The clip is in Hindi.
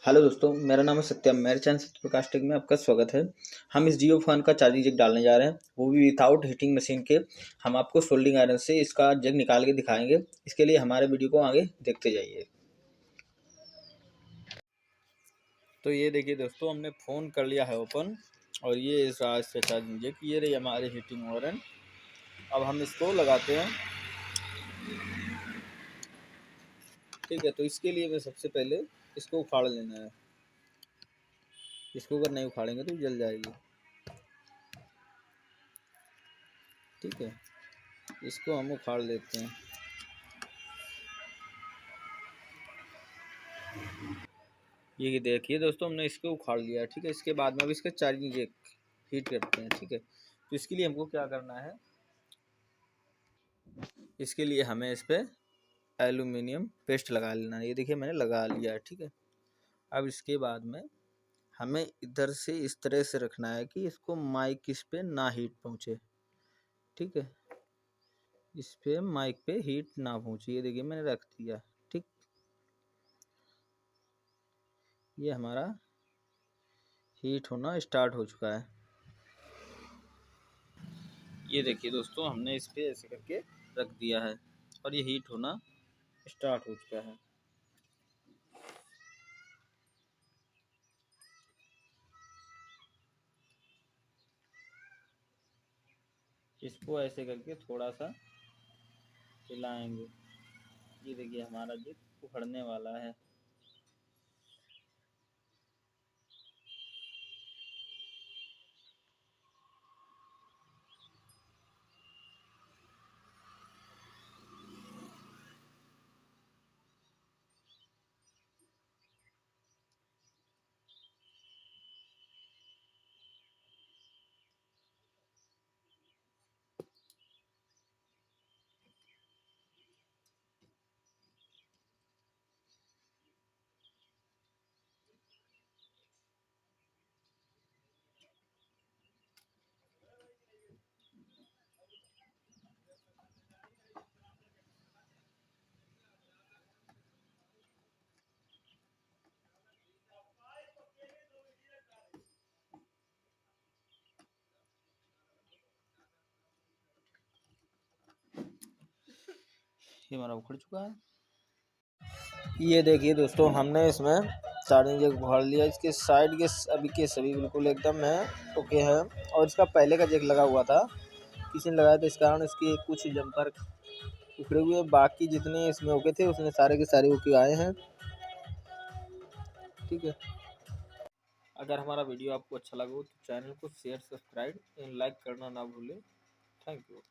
हेलो दोस्तों, मेरा नाम है सत्यम। मेरे चैनल सत्य प्रकाश टेक में आपका स्वागत है। हम इस जियो फैन का चार्जिंग जैक डालने जा रहे हैं, वो भी विदाउट हीटिंग मशीन के। हम आपको सोल्डिंग आयरन से इसका जग निकाल के दिखाएंगे। इसके लिए हमारे वीडियो को आगे देखते जाइए। तो ये देखिए दोस्तों, हमने फ़ोन कर लिया है ओपन, और ये इस आज से चार्जिंग जैक, ये रही हमारी हीटिंग आयरन। अब हम इसको लगाते हैं। ठीक है, तो इसके लिए मैं सबसे पहले इसको उखाड़ लेना है। इसको अगर नहीं उखाड़ेंगे तो जल जाएगी। ठीक है, इसको हम उखाड़ लेते हैं। ये देखिए दोस्तों, हमने इसको उखाड़ लिया। ठीक है, इसके बाद में अब इसका चार्जिंग जैक हीट करते हैं। ठीक है, तो इसके लिए हमको क्या करना है, इसके लिए हमें इस पर एल्यूमिनियम पेस्ट लगा लेना है। ये देखिए मैंने लगा लिया है। ठीक है, अब इसके बाद में हमें इधर से इस तरह से रखना है कि इसको माइक इस पे ना हीट पहुँचे। ठीक है, इस पे माइक पे हीट ना पहुँचे। ये देखिए मैंने रख दिया। ठीक, ये हमारा हीट होना स्टार्ट हो चुका है। ये देखिए दोस्तों, हमने इस पे ऐसे करके रख दिया है और ये हीट होना स्टार्ट हो चुका है। इसको ऐसे करके थोड़ा सा हिलाएंगे। ये देखिए हमारा जिप उखड़ने वाला है। ये हमारा उखड़ चुका है। ये देखिए दोस्तों, हमने इसमें चार्जिंग जैक उखाड़ लिया। इसके साइड के अभी के सभी बिल्कुल एकदम है, ओके है। और इसका पहले का जैक लगा हुआ था, किसी ने लगाया था, इस कारण इसके कुछ जम्पर उखड़े हुए। बाकी जितने इसमें ओके थे उसने सारे के सारे ओके आए हैं। ठीक है, अगर हमारा वीडियो आपको अच्छा लगा हो तो चैनल को शेयर, सब्सक्राइब एंड लाइक करना ना भूलें। Thank you.